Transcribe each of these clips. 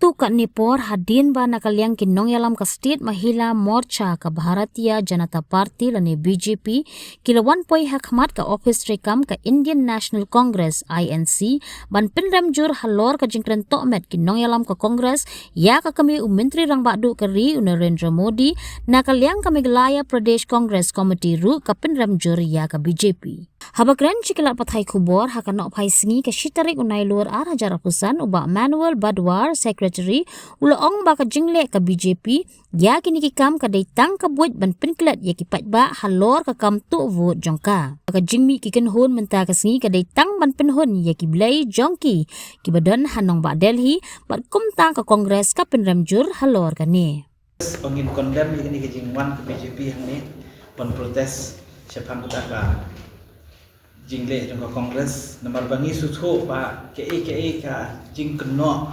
tu kat Nipor hadin ba nakaliang kinong yalam ka state Mahila Morcha ka Bharatiya Janata Party lani BJP kilawan poi hakmat ka office rekam ka Indian National Congress INC ban pinram jur halor ka jingkren tokmet kinong yalam ka Congress ya ka kami menteri rang badu kari Narendra Modi nakaliang kami Gelaya Pradesh Congress Committee ru ka pinram jur ya ka BJP. Habakren cikilak pathai kubor hakan pai singi ka shitarik unai luar arah jarapusan uba Manuel Badwar Secretary ulaong ba ka jingle ka BJP ya kini kikam ka daitang ka buat ban pinklet ya kipat ba halor ka kam tu vote jongka ka jingmi kiken hon menta ka singi ka daitang ban pinhon ya kiblai jongki kibadan hanong ba Delhi bat kumtang ka Kongres ka pinramjur halor ka ni pangin kondem ini ke jingwan ke BJP yang ni pon protes sepang ka jingle jong ka Kongres nomor bangi sutho ba ke ka jing keno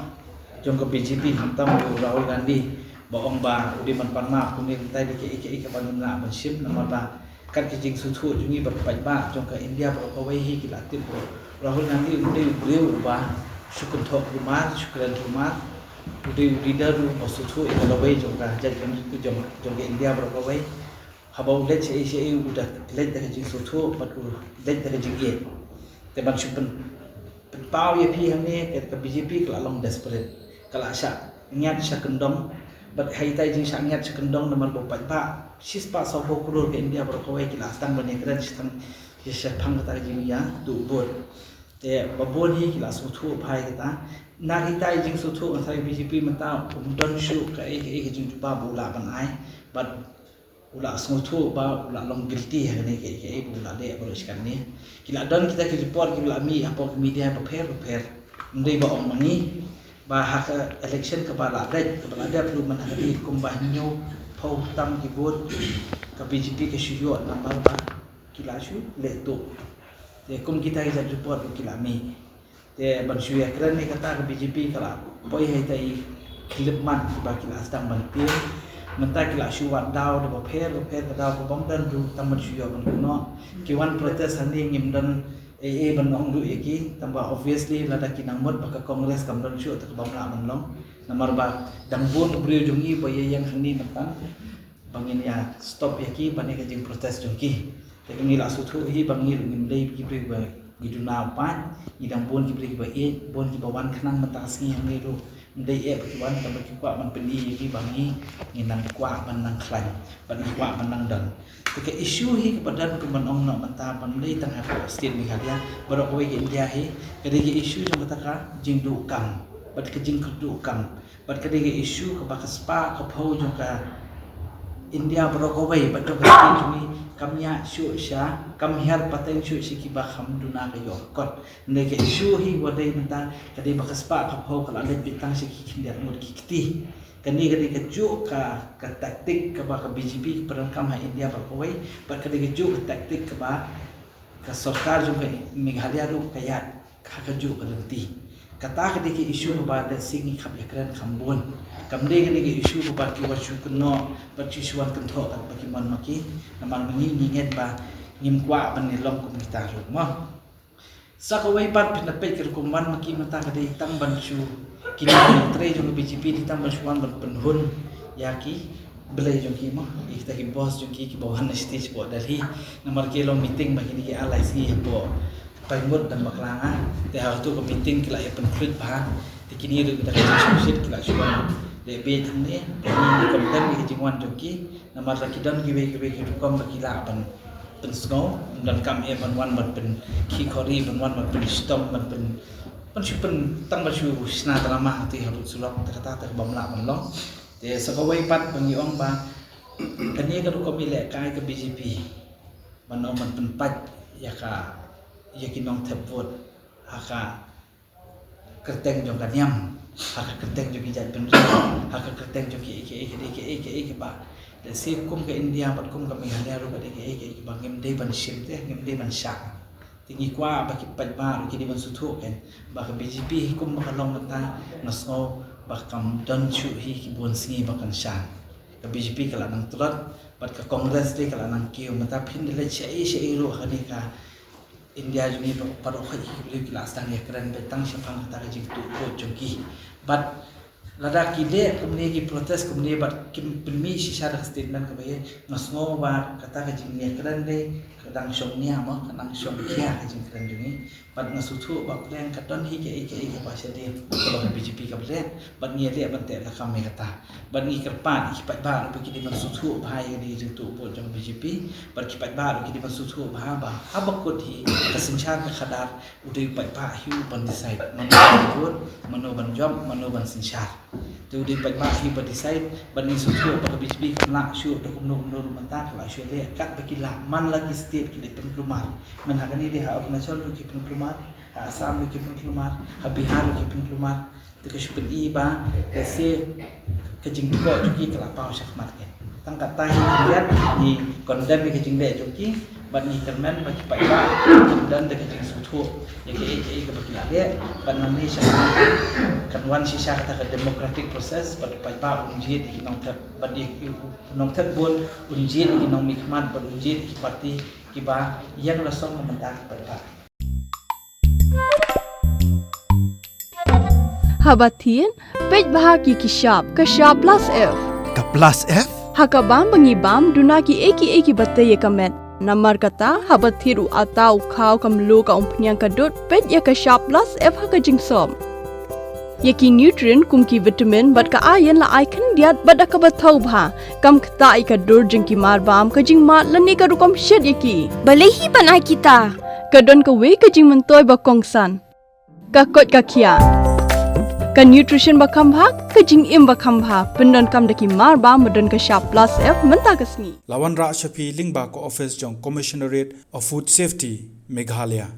jong ka BJP hamtam Rahul Gandhi baong ba udi man panma kunin tai ke ka panuna bansim nomor ba kan ke jing sutho jungi berpai ba jong ka India ba ko wei hi kilatin Rahul Gandhi udi beliau ba syukun thok rumah syukran rumah udi daru sutho ikalawai jong ka jajang jong ke India ba ko wei habau let se udah let dari jing sutho patu let dari jing ye teban syupen pau ye pi hamne ke BJP kala long desperate kala sya nyat sya kendong bat haitai jing sya nyat sya kendong nomor 4 sis pa so ko krore ke India ber ko wei kila stang bane kran stang ye sya phang ta jing ya du bot te babon hi kila sutho phai ta na hitai jing sutho sai BJP mata don shu ka jing ba bula ban ai bat ula sutho ba ula long guilty hani ke ula le boros kan ni kila don kita ke report kila mi apa media prepare ndai ba ong mangi ba hak election ke bala ada perlu menghadapi kumbah nyo pau tam ki vote ke BJP ke syuyo number ba kila syu le tu te kum kita ke report kila mi te ban syu ya kran ni kata ke BJP kala poi hai tai klip man ba kila stang ban pi mentai kila syuat daw de paper daw bom dan du tamat syuyo ban kuno kiwan protes hani ngim dan ban ong du eki tamba obviously lada kinang mot baka Kongres kam dan syu ta bam la ban long nomor ba dangbun brio jungi ba yang hani mentang bangin ya stop eki bane ka jing protes jongki te ngila suthu hi bangir ngim dei ki bri ba giduna pa idang bon ki bri ba bon ki bawan khnang matasngi hangi ru ndai pertuan tamba ki kwa man pendi ki bangi nginang kwa man nang klan ban kwa man nang dan ke isu hi kepadan ku man ong no mata pan dei tang ha state Meghalaya barok we India hi kede ke isu jong kata jing du kam bat ke jing du kam bat kede ke isu ke baka spa ke phau jong ka India barok we bat ke jumi kamnya syu sya kam hiar pateng syu siki ba hamduna ka yo kot ne ke isu hi wadai mata kade baka spa ka phau kala le bitang siki kindia mud kiti kani kade ke ju ka taktik ka ba ka BJP perang kam ha India ba koi ba kade ke ju ka taktik ka ba ka sarkar ju ka Meghalaya ru ka ya ka ju ka lenti kata kade ke isu ba da singi khap yakran khambon kamde kade ke isu ba ki wa shu kuno ba chi shuan kan tho ka ba ki man maki namang ngi nget ba ngim kwa ban ni long kum kita ru ma sakawai pat pinapet ke kuman maki mata kade tang ban shu kini tre jo BJP di tang ban shuan ban penhun yaki belai jo ki ma ikta ki boss jo ki bawan stage bo Delhi namar ke long meeting ba kini ke alai si bo paimut dan baklanga te ha tu ko meeting kila ya penkrit ba te kini ru kita shit kila shuan de be thang ne ni kom dan ni jingwan jo ki namar rakidan ki be ki kom ba kila ban pensko dan kam e ban wan ban pen ki khori ban wan ban pen stom ban pen syupen tang ba shu sna drama ti haru sulok kata ta bam la ban long te sakawai pat bangi ong ba kani ka ko mi le kai ka BJP ban ong ban pen pat ya ka ya kinong thepot haka kerteng jong kanyam haka kerteng jo ki jat pen haka kerteng jo ki ba de si kum ke India pat kum ka Meghalaya ru ba de ke bangim de ban sim te ngim de ban syak tingi kwa ba ki pat ba ru ki de ban suthu ken ba ka BJP kum ba long mata nasno ba kam don chu hi ki bon singi ba kan shan ka BJP kala nang tulat bat ka Kongres de kala nang ki mata phin de le chei ru khani ka India juni parok khaji ki kelas tang ya kran betang sepang kata jing tu ko jongki but lada kide kumni ki protest kumni bat kim pilmi shisha da statement ka baye ngasngo ba kata ka jingnya kran de kadang shongnya ma kadang shongkia ka jing kran jungi bat ngasutu ba plan katon hi ke ba shade ba BJP ka plan bat ngi le ban te la kam me kata bat ngi kerpan ki pat ba ba ki di ngasutu ba hi ni jing tu bo jong BJP bat ki pat ba ki di ngasutu ba ba abakut hi ka sinchan ka khadar udai pat ba hi ban decide mano ban jom mano ban sinchar tu di ba hi ban decide ban ni sutu ba BJP la shu to kum no manta la shu le kat ba ki la man lagi state ki le penklumar man ha ni dia national ki penklumar Assam ki penklumar Bihar ki penklumar tu ka shu i ba se ke jing ko ki kala pa shakmat ke tang kata hian ni condemn ke jing le ki ban ni termen ba ki pa ba dan de ke jing sutu ya ke ba ki le ban ni sha kan wan shisha kata ke democratic process ba pa ba unjit ki nong thak ban ni nong thak bol unjit ki nong mikmat ban unjit ki parti ki ba yang la song menta pa ba Habatin pej bahagi ki sharp plus F Ka plus F? hakabam bangibam duna ki eki batte ye kamet namar kata habathiru atau khau kamlu ka umpnyang kadut pej ya ka sharp plus F haka jingsom yaki nutrient kum ki vitamin bat ka iron la icon diat bat ka bathau bha kam khta ka dur jing ki mar bam ka jing mat lani ka rukom shed yaki balehi banai kita kadon ka we ka jing mentoy ba kongsan ka kot ka khia ka nutrition ba khambha ka jing im ba khambha pendon kam daki mar ba modon ka sharp plus F menta kasni Lawan Ra Shafi Lingba ko office jong Commissionerate of Food Safety Meghalaya